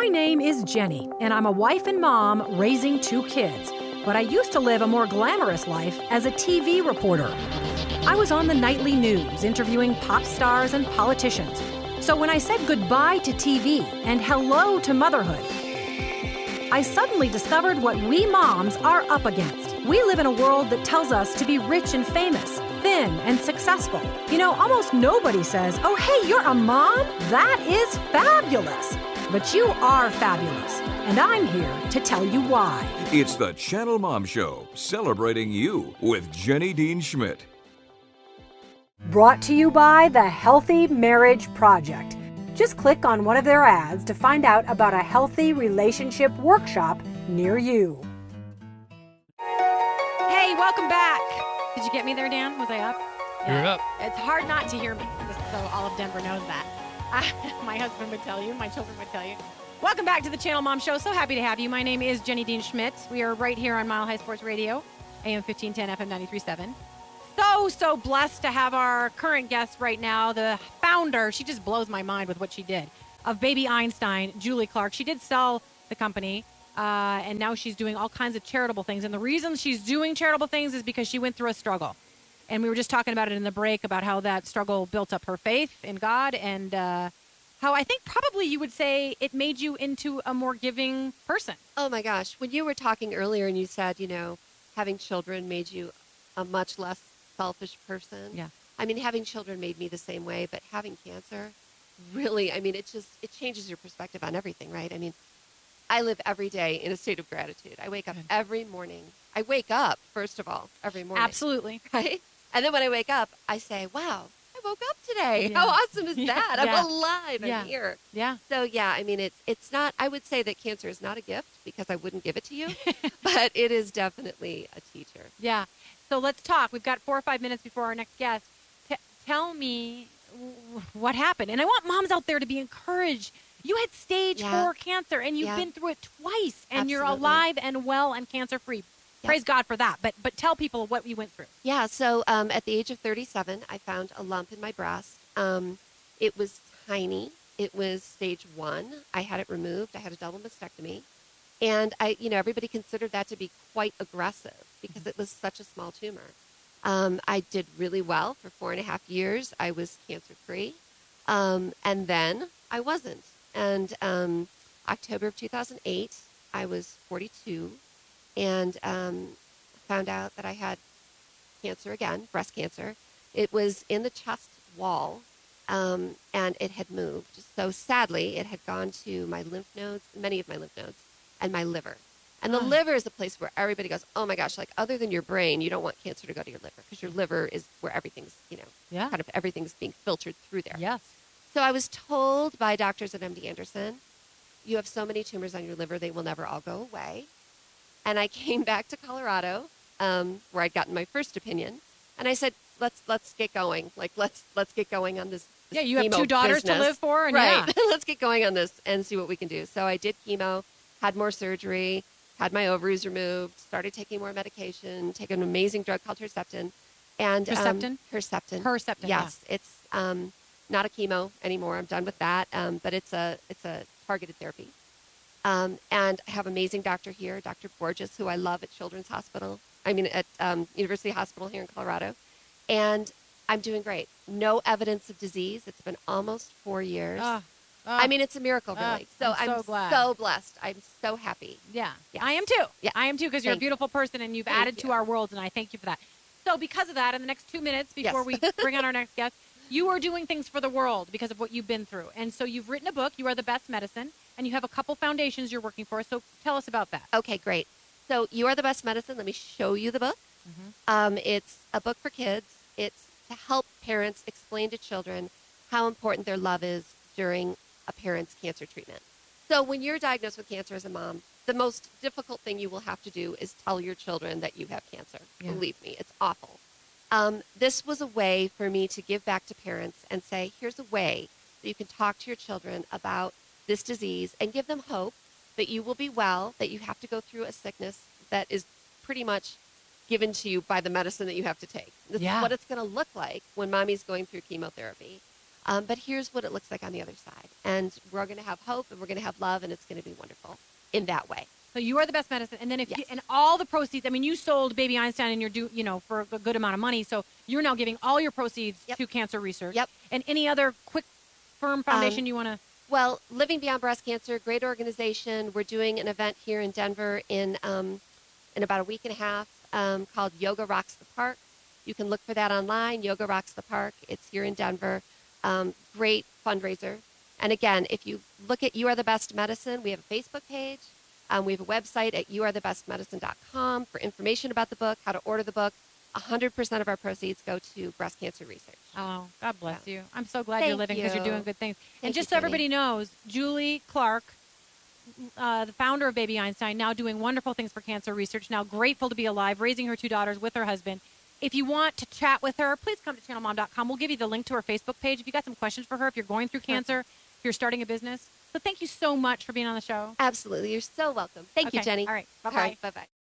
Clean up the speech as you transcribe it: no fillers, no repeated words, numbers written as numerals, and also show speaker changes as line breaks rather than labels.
My name is Jenny, and I'm a wife and mom raising 2 kids. But I used to live a more glamorous life as a TV reporter. I was on the nightly news interviewing pop stars and politicians. So when I said goodbye to TV and hello to motherhood, I suddenly discovered what we moms are up against. We live in a world that tells us to be rich and famous, thin and successful. You know, almost nobody says, "Oh, hey, you're a mom? That is fabulous." But you are fabulous, and I'm here to tell you why.
It's the ChannelMom Show, celebrating you with Jenny Dean Schmidt.
Brought to you by the Healthy Marriage Project. Just click on one of their ads to find out about a healthy relationship workshop near you. Hey, welcome back. Did you get me there, Dan? Was I up?
You're up.
It's hard not to hear me, just so all of Denver knows that. My husband would tell you, my children would tell you. Welcome back to the Channel Mom Show. So happy to have you. My name is Jenny Dean Schmidt. We are right here on Mile High Sports Radio, AM 1510, FM 93.7. So blessed to have our current guest right now, the founder. She just blows my mind with what she did, of Baby Einstein, Julie Clark. She did sell the company, and now she's doing all kinds of charitable things. And the reason she's doing charitable things is because she went through a struggle. And we were just talking about it in the break, about how that struggle built up her faith in God, and how I think probably you would say it made you into a more giving person.
Oh my gosh. When you were talking earlier and you said, you know, having children made you a much less selfish person.
Yeah.
I mean, having children made me the same way, but having cancer really, I mean, it changes your perspective on everything, right? I mean, I live every day in a state of gratitude. I wake up every morning. I wake up, first of all, every morning.
Absolutely.
Right? And then when I wake up, I say, wow, I woke up today.
Yeah.
How awesome is that?
Yeah.
I'm alive. I'm here.
Yeah.
So, yeah, I mean, it's not, I would say that cancer is not a gift because I wouldn't give it to you, but it is definitely a teacher.
Yeah. So let's talk. We've got 4 or 5 minutes before our next guest. Tell me what happened. And I want moms out there to be encouraged. You had stage 4 cancer, and you've been through it twice, and you're alive and well and cancer-free. Yep. Praise God for that. But tell people what you went through.
Yeah, so at the age of 37, I found a lump in my breast. It was tiny. It was stage 1. I had it removed. I had a double mastectomy. And everybody considered that to be quite aggressive because it was such a small tumor. I did really well for 4.5 years. I was cancer-free. And then I wasn't. And October of 2008, I was 42 and found out that I had cancer again, breast cancer. It was in the chest wall, and it had moved. So sadly, it had gone to my lymph nodes, many of my lymph nodes, and my liver. And the liver is a place where everybody goes, oh my gosh, like other than your brain, you don't want cancer to go to your liver because your liver is where everything's, kind of everything's being filtered through there.
Yes.
So I was told by doctors at MD Anderson, you have so many tumors on your liver, they will never all go away. And I came back to Colorado, where I'd gotten my first opinion, and I said, let's get going. Like let's get going on this.
Yeah, you have 2 daughters to live for, and
right. Let's get going on this and see what we can do. So I did chemo, had more surgery, had my ovaries removed, started taking more medication, take an amazing drug called Herceptin. And
Herceptin?
Herceptin. Yes, it's not a chemo anymore. I'm done with that. But it's a targeted therapy. And I have an amazing doctor here, Dr. Borges, who I love at Children's Hospital. At University Hospital here in Colorado. And I'm doing great. No evidence of disease. It's been almost 4 years. It's a miracle, really. So I'm
glad.
so blessed. I'm so happy.
Yeah.
Yes.
I am too.
Yeah.
I am too, because you're a beautiful person, and you've added to our world, and I thank you for that. So because of that, in the next 2 minutes before we bring on our next guest, you are doing things for the world because of what you've been through. And so you've written a book, You Are the Best Medicine, and you have a couple foundations you're working for. So tell us about that.
Okay, great. So You Are the Best Medicine. Let me show you the book. Mm-hmm. It's a book for kids. It's to help parents explain to children how important their love is during a parent's cancer treatment. So when you're diagnosed with cancer as a mom, the most difficult thing you will have to do is tell your children that you have cancer. Yeah. Believe me, it's awful. This was a way for me to give back to parents and say, here's a way that you can talk to your children about this disease and give them hope that you will be well, that you have to go through a sickness that is pretty much given to you by the medicine that you have to take. This is what it's going to look like when mommy's going through chemotherapy. But here's what it looks like on the other side. And we're going to have hope, and we're going to have love, and it's going to be wonderful in that way.
So you are the best medicine. And then if
Yes.
you, and all the proceeds, I mean, you sold Baby Einstein and you're for a good amount of money. So you're now giving all your proceeds
Yep.
to cancer research.
Yep.
And any other quick, firm foundation you want to?
Well, Living Beyond Breast Cancer, great organization. We're doing an event here in Denver in about a week and a half called Yoga Rocks the Park. You can look for that online, Yoga Rocks the Park. It's here in Denver. Great fundraiser. And again, if you look at You Are the Best Medicine, we have a Facebook page. We have a website at youarethebestmedicine.com for information about the book, how to order the book. 100% of our proceeds go to breast cancer research.
Oh, God bless
Yeah.
you. I'm so glad
Thank
you're living because you're
you.
doing good things. And
Thank
just
you,
so everybody
Jenny.
knows, Julie Clark, the founder of Baby Einstein, now doing wonderful things for cancer research, now grateful to be alive, raising her 2 daughters with her husband. If you want to chat with her, please come to ChannelMom.com. We'll give you the link to her Facebook page. If you got some questions for her, if you're going through cancer, if you're starting a business. So thank you so much for being on the show.
Absolutely. You're so welcome. Thank you,
Okay.
Jenny.
All right.
All
Bye-bye.
right. Bye-bye.